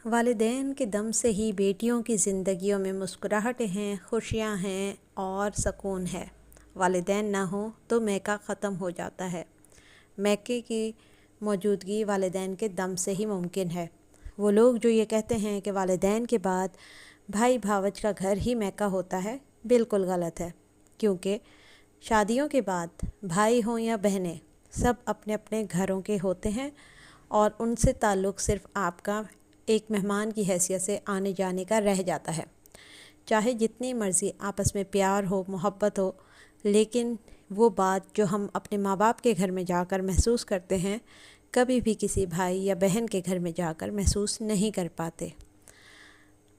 वालिदैन के दम से ही बेटियों की ज़िंदगियों में मुस्कुराहटें हैं, खुशियाँ हैं और सुकून है। वालिदैन ना हो तो मैका ख़त्म हो जाता है। मैके की मौजूदगी वालिदैन के दम से ही मुमकिन है। वो लोग जो ये कहते हैं कि वालिदैन के बाद भाई भावज का घर ही मैका होता है, बिल्कुल गलत है। क्योंकि शादियों के बाद भाई हों या बहनें, सब अपने अपने घरों के होते हैं और उनसे ताल्लुक़ सिर्फ़ आपका एक मेहमान की हैसियत से आने जाने का रह जाता है। चाहे जितनी मर्ज़ी आपस में प्यार हो, मोहब्बत हो, लेकिन वो बात जो हम अपने माँ बाप के घर में जाकर महसूस करते हैं, कभी भी किसी भाई या बहन के घर में जाकर महसूस नहीं कर पाते।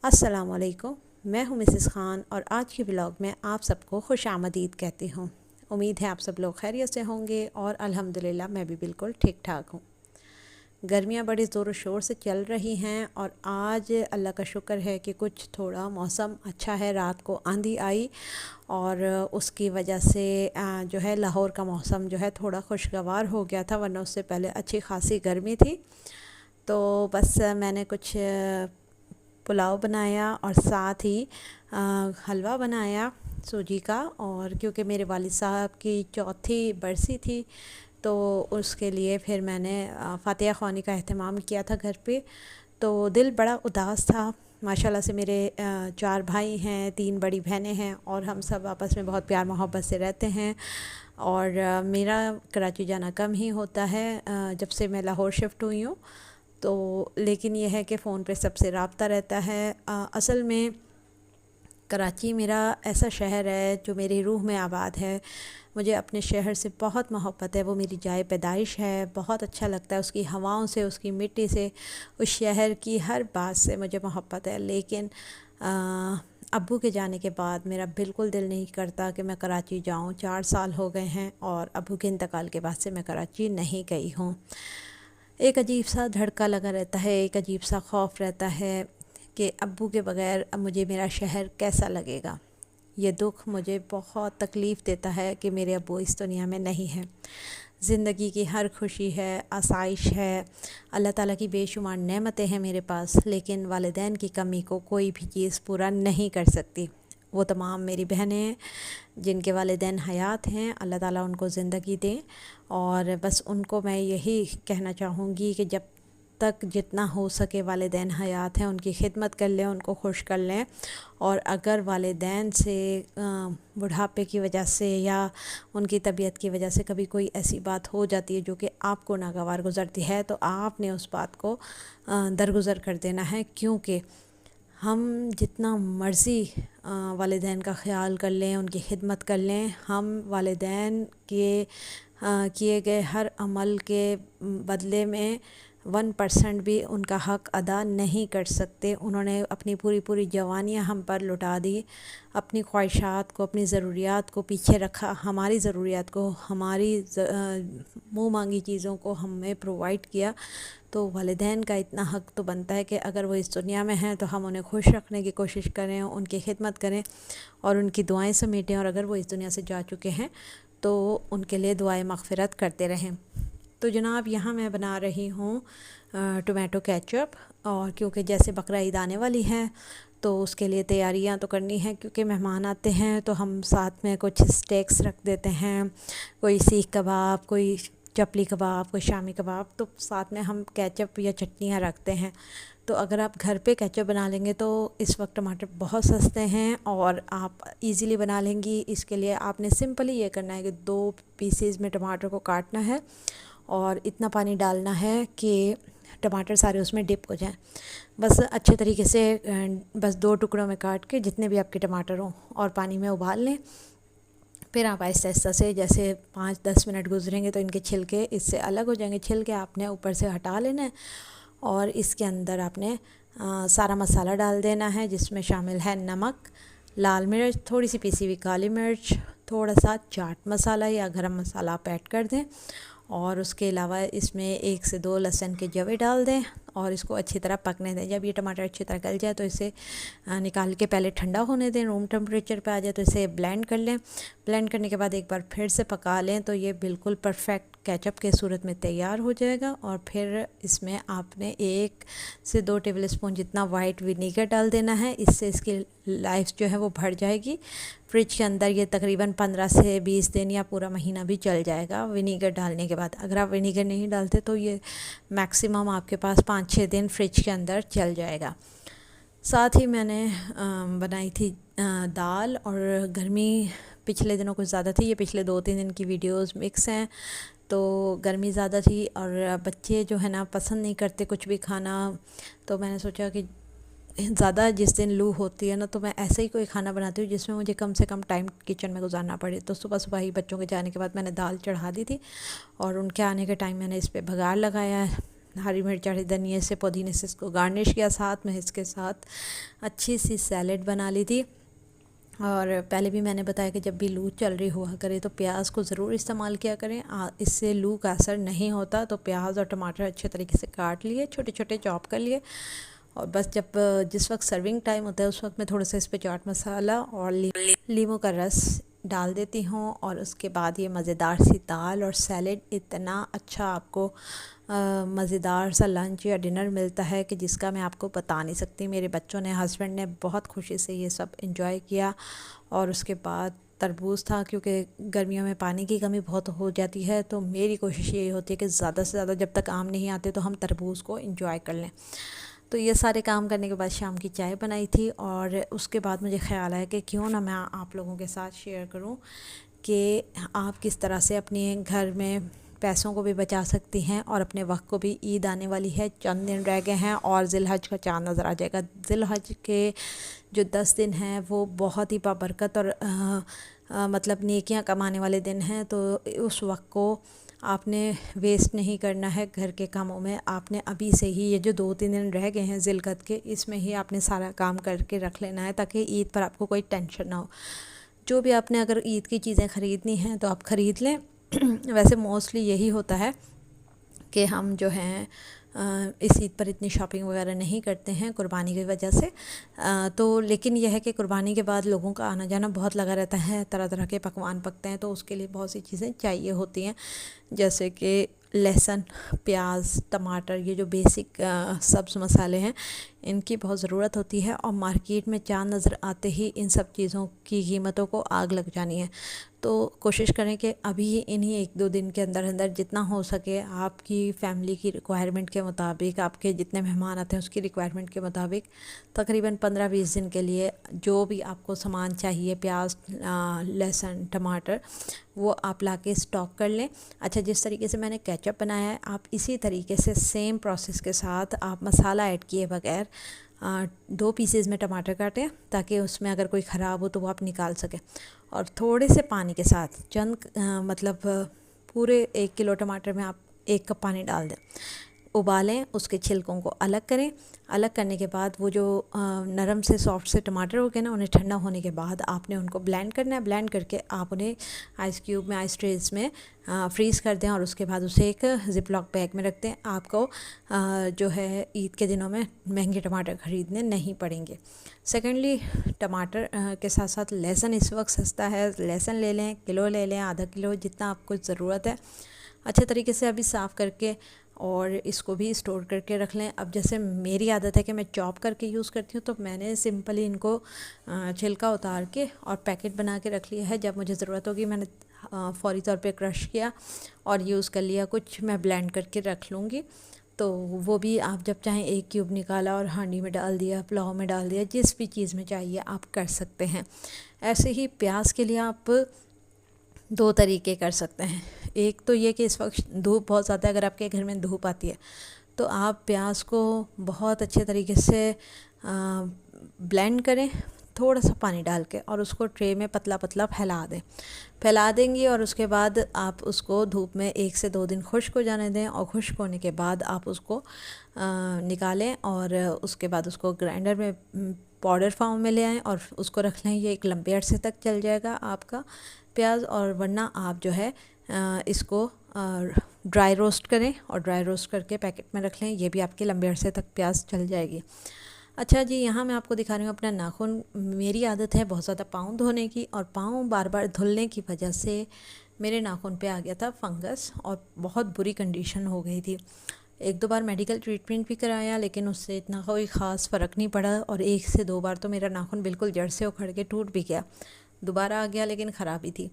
अस्सलाम वालेकुम, मैं हूँ मिसेस ख़ान और आज के ब्लॉग में आप सबको खुश आमदीद कहती हूँ। उम्मीद है आप सब लोग खैरियत से होंगे और अल्हम्दुलिल्लाह मैं भी बिल्कुल ठीक ठाक हूँ। गर्मियाँ बड़े ज़ोर शोर से चल रही हैं और आज अल्लाह का शुक्र है कि कुछ थोड़ा मौसम अच्छा है। रात को आंधी आई और उसकी वजह से जो है लाहौर का मौसम जो है थोड़ा खुशगवार हो गया था, वरना उससे पहले अच्छी खासी गर्मी थी। तो बस मैंने कुछ पुलाव बनाया और साथ ही हलवा बनाया सूजी का, और क्योंकि मेरे वालिद साहब की चौथी बरसी थी तो उसके लिए फिर मैंने फ़ातिहा ख़्वानी का अहतमाम किया था घर पे। तो दिल बड़ा उदास था। माशाल्लाह से मेरे 4 भाई हैं, 3 बड़ी बहनें हैं और हम सब आपस में बहुत प्यार मोहब्बत से रहते हैं। और मेरा कराची जाना कम ही होता है जब से मैं लाहौर शिफ्ट हुई हूँ। तो लेकिन यह है कि फ़ोन पे सबसे राब्ता रहता है। असल में कराची मेरा ऐसा शहर है जो मेरी रूह में आबाद है। मुझे अपने शहर से बहुत मोहब्बत है, वो मेरी जाए पैदाइश है। बहुत अच्छा लगता है उसकी हवाओं से, उसकी मिट्टी से, उस शहर की हर बात से मुझे मोहब्बत है। लेकिन अब्बू के जाने के बाद मेरा बिल्कुल दिल नहीं करता कि मैं कराची जाऊं। 4 साल हो गए हैं और अब्बू के इंतकाल के बाद से मैं कराची नहीं गई हूँ। एक अजीब सा धड़का लगा रहता है, एक अजीब सा खौफ रहता है कि अब्बू के बग़ैर अब मुझे मेरा शहर कैसा लगेगा। ये दुख मुझे बहुत तकलीफ़ देता है कि मेरे अब्बू इस दुनिया में नहीं हैं। ज़िंदगी की हर खुशी है, आसाइश है, अल्लाह ताला की बेशुमार नेमतें हैं मेरे पास, लेकिन वालिदैन की कमी को कोई भी चीज़ पूरा नहीं कर सकती। वो तमाम मेरी बहनें हैं जिनके वालिदैन हयात हैं, अल्लाह ताला उनको ज़िंदगी दें। और बस उनको मैं यही कहना चाहूँगी कि जब तक जितना हो सके वालिदैन हयात हैं उनकी खिदमत कर लें, उनको खुश कर लें। और अगर वालिदैन से बुढ़ापे की वजह से या उनकी तबीयत की वजह से कभी कोई ऐसी बात हो जाती है जो कि आपको नागवार गुज़रती है, तो आपने उस बात को दरगुज़र कर देना है। क्योंकि हम जितना मर्ज़ी वालिदैन का ख़्याल कर लें, उनकी खिदमत कर लें, हम वालिदैन के किए गए हर अमल के बदले में 1% भी उनका हक़ अदा नहीं कर सकते। उन्होंने अपनी पूरी पूरी जवानियाँ हम पर लुटा दी, अपनी ख्वाहिशात को, अपनी ज़रूरियात को पीछे रखा, हमारी ज़रूरियात को, हमारी मुँह मांगी चीज़ों को हमें प्रोवाइड किया। तो वालिदैन का इतना हक़ तो बनता है कि अगर वो इस दुनिया में हैं तो हम उन्हें खुश रखने की कोशिश करें, उनकी खिदमत करें और उनकी दुआएं समेटें। और अगर वो इस दुनिया से जा चुके हैं तो उनके लिए दुआएं मग़फ़िरत करते रहें। तो जनाब, यहाँ मैं बना रही हूँ टोमेटो केचप, और क्योंकि जैसे बकरा ईद आने वाली है तो उसके लिए तैयारियाँ तो करनी है। क्योंकि मेहमान आते हैं तो हम साथ में कुछ स्टेक्स रख देते हैं, कोई सीख कबाब, कोई चपली कबाब, कोई शामी कबाब, तो साथ में हम केचप या चटनियाँ रखते हैं। तो अगर आप घर पे केचप बना लेंगे तो इस वक्त टमाटर बहुत सस्ते हैं और आप इजीली बना लेंगी। इसके लिए आपने सिंपली ये करना है कि 2 पीसेस में टमाटर को काटना है और इतना पानी डालना है कि टमाटर सारे उसमें डिप हो जाएं। बस अच्छे तरीके से बस 2 टुकड़ों में काट के जितने भी आपके टमाटर हों और पानी में उबाल लें। फिर आप आहिस्ता आहिस्ता से जैसे 5-10 मिनट गुजरेंगे तो इनके छिलके इससे अलग हो जाएंगे। छिलके आपने ऊपर से हटा लेना है और इसके अंदर आपने सारा मसाला डाल देना है, जिसमें शामिल है नमक, लाल मिर्च, थोड़ी सी पीसी हुई काली मिर्च, थोड़ा सा चाट मसाला या गरम मसाला आप ऐड कर दें। और उसके अलावा इसमें 1 से 2 लहसुन के जवे डाल दें और इसको अच्छी तरह पकने दें। जब ये टमाटर अच्छी तरह गल जाए तो इसे निकाल के पहले ठंडा होने दें, रूम टेम्परेचर पे आ जाए तो इसे ब्लेंड कर लें। ब्लेंड करने के बाद एक बार फिर से पका लें तो ये बिल्कुल परफेक्ट केचप के सूरत में तैयार हो जाएगा। और फिर इसमें आपने 1 से 2 टेबलस्पून जितना वाइट विनीगर डाल देना है, इससे इसकी लाइफ जो है वो बढ़ जाएगी। फ्रिज के अंदर ये तकरीबन 15 से 20 दिन या पूरा महीना भी चल जाएगा विनीगर डालने के बाद। अगर आप विनीगर नहीं डालते तो ये मैक्सिमम आपके पास 5-6 दिन फ्रिज के अंदर चल जाएगा। साथ ही मैंने बनाई थी दाल, और गर्मी पिछले दिनों कुछ ज़्यादा थी, ये पिछले 2-3 दिन की वीडियोस मिक्स हैं। तो गर्मी ज़्यादा थी और बच्चे जो है ना पसंद नहीं करते कुछ भी खाना, तो मैंने सोचा कि ज़्यादा जिस दिन लू होती है ना तो मैं ऐसे ही कोई खाना बनाती हूँ जिसमें मुझे कम से कम टाइम किचन में गुजारना पड़े। तो सुबह सुबह ही बच्चों के जाने के बाद मैंने दाल चढ़ा दी थी, और उनके आने के टाइम मैंने इस पर बघार लगाया है, हरी मिर्च, हरी धनिया से, पुदीने से इसको गार्निश किया। साथ में इसके साथ अच्छी सी सैलेड बना ली थी। और पहले भी मैंने बताया कि जब भी लू चल रही हुआ करे तो प्याज को ज़रूर इस्तेमाल किया करें, इससे लू का असर नहीं होता। तो प्याज और टमाटर अच्छे तरीके से काट लिए, छोटे छोटे चॉप कर लिए, और बस जब जिस वक्त सर्विंग टाइम होता है उस वक्त मैं थोड़ा सा इस पर चाट मसाला और लीमू का रस डाल देती हूँ। और उसके बाद ये मज़ेदार सी दाल और सैलेड, इतना अच्छा आपको मज़ेदार सा लंच या डिनर मिलता है कि जिसका मैं आपको बता नहीं सकती। मेरे बच्चों ने, हस्बैंड ने बहुत खुशी से ये सब एंजॉय किया। और उसके बाद तरबूज था, क्योंकि गर्मियों में पानी की कमी बहुत हो जाती है, तो मेरी कोशिश यही होती है कि ज़्यादा से ज़्यादा जब तक आम नहीं आते तो हम तरबूज को एंजॉय कर लें। तो ये सारे काम करने के बाद शाम की चाय बनाई थी, और उसके बाद मुझे ख़्याल आया कि क्यों ना मैं आप लोगों के साथ शेयर करूं कि आप किस तरह से अपने घर में पैसों को भी बचा सकती हैं और अपने वक्त को भी। ईद आने वाली है, चंद दिन रह गए हैं और ज़िलहज का चाँद नज़र आ जाएगा। ज़िलहज के जो 10 दिन हैं वो बहुत ही बाबरकत और मतलब नेकियां कमाने वाले दिन हैं। तो उस वक्त को आपने वेस्ट नहीं करना है घर के कामों में। आपने अभी से ही ये जो 2-3 दिन रह गए हैं ज़िलकत के, इसमें ही आपने सारा काम करके रख लेना है, ताकि ईद पर आपको कोई टेंशन ना हो। जो भी आपने अगर ईद की चीज़ें ख़रीदनी हैं तो आप ख़रीद लें। वैसे मोस्टली यही होता है कि हम जो हैं इस ईद पर इतनी शॉपिंग वगैरह नहीं करते हैं कुर्बानी की वजह से। तो लेकिन यह है कि कुर्बानी के बाद लोगों का आना जाना बहुत लगा रहता है, तरह तरह के पकवान पकते हैं, तो उसके लिए बहुत सी चीज़ें चाहिए होती हैं, जैसे कि लहसुन, प्याज, टमाटर, ये जो बेसिक सब्ज़ मसाले हैं इनकी बहुत ज़रूरत होती है। और मार्केट में चाँद नज़र आते ही इन सब चीज़ों की कीमतों को आग लग जानी है। तो कोशिश करें कि अभी इन्हीं 1-2 दिन के अंदर अंदर जितना हो सके आपकी फ़ैमिली की रिक्वायरमेंट के मुताबिक, आपके जितने मेहमान आते हैं उसकी रिक्वायरमेंट के मुताबिक तकरीबन 15-20 दिन के लिए जो भी आपको सामान चाहिए, प्याज, लहसुन, टमाटर, वो आप लाके स्टॉक कर लें। अच्छा, जिस तरीके से मैंने केचप बनाया है आप इसी तरीके से सेम प्रोसेस के साथ आप मसाला ऐड किए बगैर 2 पीसेस में टमाटर काटें, ताकि उसमें अगर कोई ख़राब हो तो वो आप निकाल सकें। और थोड़े से पानी के साथ मतलब पूरे 1 किलो टमाटर में आप 1 कप पानी डाल दें, उबालें, उसके छिलकों को अलग करें। अलग करने के बाद वो जो नरम से सॉफ्ट से टमाटर हो गए ना, उन्हें ठंडा होने के बाद आपने उनको ब्लेंड करना है। ब्लेंड करके आप उन्हें आइस क्यूब में, आइस ट्रेस में फ्रीज़ कर दें, और उसके बाद उसे एक ज़िप लॉक बैग में रख दें। आपको जो है ईद के दिनों में महंगे टमाटर ख़रीदने नहीं पड़ेंगे। सेकेंडली, टमाटर के साथ साथ लहसुन इस वक्त सस्ता है, लहसुन ले लें, किलो ले लें, आधा किलो, जितना आपको ज़रूरत है। अच्छे तरीके से अभी साफ़ करके और इसको भी स्टोर करके रख लें। अब जैसे मेरी आदत है कि मैं चॉप करके यूज़ करती हूँ, तो मैंने सिंपली इनको छिलका उतार के और पैकेट बना के रख लिया है। जब मुझे ज़रूरत होगी मैंने फ़ौरी तौर पे क्रश किया और यूज़ कर लिया। कुछ मैं ब्लेंड करके रख लूँगी, तो वो भी आप जब चाहें 1 क्यूब निकाला और हांडी में डाल दिया, पुलाव में डाल दिया, जिस भी चीज़ में चाहिए आप कर सकते हैं। ऐसे ही प्याज के लिए आप 2 तरीके कर सकते हैं। एक तो ये कि इस वक्त धूप बहुत ज़्यादा है, अगर आपके घर में धूप आती है तो आप प्याज को बहुत अच्छे तरीके से ब्लेंड करें, थोड़ा सा पानी डाल के, और उसको ट्रे में पतला पतला फैला देंगी। और उसके बाद आप उसको धूप में 1 से 2 दिन खुश्क हो जाने दें, और खुश्क होने के बाद आप उसको निकालें, और उसके बाद उसको ग्राइंडर में पाउडर फॉर्म में ले आएँ और उसको रख लें। ये एक लंबे अरसे तक चल जाएगा आपका प्याज। और वरना आप जो है इसको ड्राई रोस्ट करें और ड्राई रोस्ट करके पैकेट में रख लें। ये भी आपके लंबे अरसे तक प्याज चल जाएगी। अच्छा जी, यहाँ मैं आपको दिखा रही हूँ अपना नाखून। मेरी आदत है बहुत ज़्यादा पाँव धोने की, और पाँव बार बार धुलने की वजह से मेरे नाखून पे आ गया था फंगस और बहुत बुरी कंडीशन हो गई थी। 1-2 बार मेडिकल ट्रीटमेंट भी कराया, लेकिन उससे इतना कोई ख़ास फ़र्क नहीं पड़ा, और 1 से 2 बार तो मेरा नाखून बिल्कुल जड़ से उखड़ के टूट भी गया। दोबारा आ गया, लेकिन ख़राबी थी।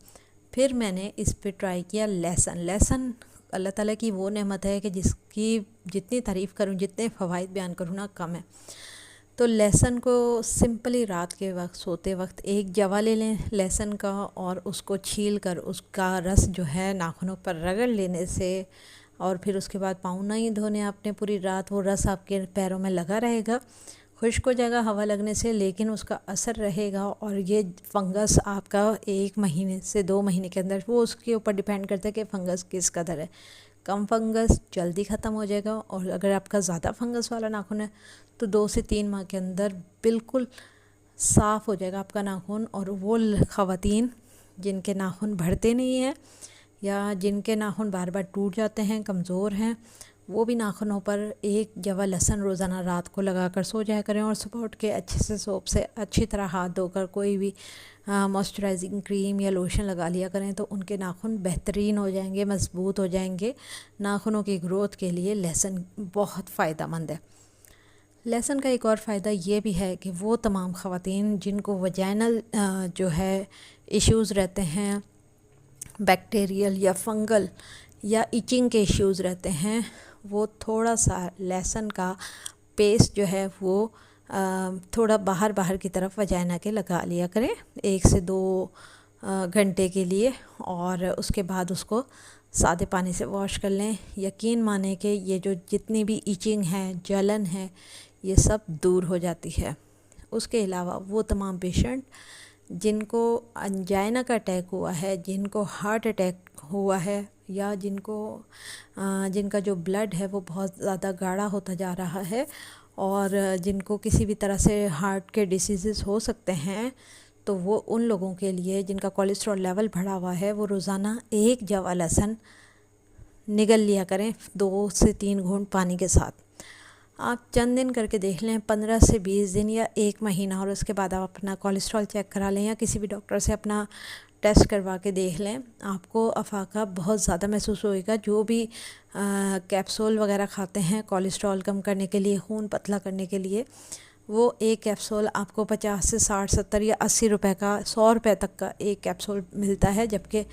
फिर मैंने इस पे ट्राई किया लहसुन। अल्लाह ताला की वो नेमत है कि जिसकी जितनी तारीफ़ करूँ, जितने फ़वाइद बयान करूँ ना, कम है। तो लहसुन को सिंपली रात के वक्त सोते वक्त एक जवा ले लें लहसुन का, और उसको छील कर उसका रस जो है नाखूनों पर रगड़ लेने से, और फिर उसके बाद पाँव नहीं धोने आपने पूरी रात, वो रस आपके पैरों में लगा रहेगा। खुश्क हो जाएगा हवा लगने से, लेकिन उसका असर रहेगा, और ये फंगस आपका 1 महीने से 2 महीने के अंदर, वो उसके ऊपर डिपेंड करता है कि फ़ंगस किस कदर है। कम फंगस जल्दी ख़त्म हो जाएगा, और अगर आपका ज़्यादा फंगस वाला नाखून है तो 2 से 3 माह के अंदर बिल्कुल साफ़ हो जाएगा आपका नाखून। और वो ख़वातीन जिनके नाखून बढ़ते नहीं हैं, या जिनके नाखून बार बार टूट जाते हैं, कमज़ोर हैं, वो भी नाखूनों पर एक जवा लहसुन रोज़ाना रात को लगा कर सो जाया करें, और सुबह उठ के अच्छे से सोप से अच्छी तरह हाथ धोकर कोई भी मॉइस्चराइजिंग क्रीम या लोशन लगा लिया करें, तो उनके नाखून बेहतरीन हो जाएंगे, मज़बूत हो जाएंगे। नाखूनों की ग्रोथ के लिए लहसुन बहुत फ़ायदेमंद है। लहसुन का एक और फ़ायदा ये भी है कि वो तमाम ख़वातीन जिनको वजाइनल जो है इश्यूज़ रहते हैं, बैक्टीरियल या फंगल या इचिंग के इश्यूज़ रहते हैं, वो थोड़ा सा लहसुन का पेस्ट जो है वो थोड़ा बाहर की तरफ वजाइना के लगा लिया करें 1 से 2 घंटे के लिए, और उसके बाद उसको सादे पानी से वॉश कर लें। यकीन माने कि ये जो जितनी भी इचिंग है, जलन है, ये सब दूर हो जाती है। उसके अलावा वो तमाम पेशेंट जिनको अंजाइना का अटैक हुआ है, जिनको हार्ट अटैक हुआ है, या जिनका जो ब्लड है वो बहुत ज़्यादा गाढ़ा होता जा रहा है, और जिनको किसी भी तरह से हार्ट के डिसीज़ हो सकते हैं, तो वो उन लोगों के लिए जिनका कोलेस्ट्रॉल लेवल बढ़ा हुआ है, वो रोज़ाना 1 जवा लहसुन निगल लिया करें 2 से 3 घूंट पानी के साथ। आप चंद दिन करके देख लें, 15 से 20 दिन या 1 महीना, और उसके बाद आप अपना कोलेस्ट्रॉल चेक करा लें, या किसी भी डॉक्टर से अपना टेस्ट करवा के देख लें। आपको अफाका बहुत ज़्यादा महसूस होएगा। जो भी कैप्सूल वगैरह खाते हैं कोलेस्ट्रॉल कम करने के लिए, खून पतला करने के लिए, वो एक कैप्सूल आपको 50 से 60, 70 या 80 रुपए का, 100 रुपए तक का एक कैप्सूल मिलता है, जबकि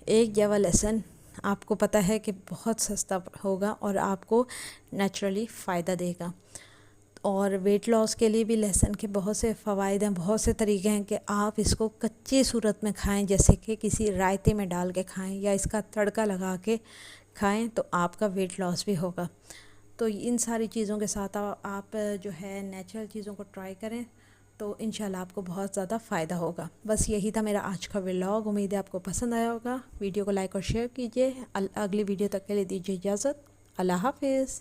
1 जवा लहसुन आपको पता है कि बहुत सस्ता होगा और आपको नेचुरली फ़ायदा देगा। और वेट लॉस के लिए भी लहसुन के बहुत से फ़वाइद हैं, बहुत से तरीके हैं कि आप इसको कच्ची सूरत में खाएं, जैसे कि किसी रायते में डाल के खाएं, या इसका तड़का लगा के खाएं, तो आपका वेट लॉस भी होगा। तो इन सारी चीज़ों के साथ आप जो है नेचुरल चीज़ों को ट्राई करें, तो इंशाल्लाह आपको बहुत ज़्यादा फ़ायदा होगा। बस यही था मेरा आज का व्लॉग। उम्मीद है आपको पसंद आया होगा। वीडियो को लाइक और शेयर कीजिए। अगली वीडियो तक के लिए दीजिए इजाज़त। अल्लाह हाफ़िज़।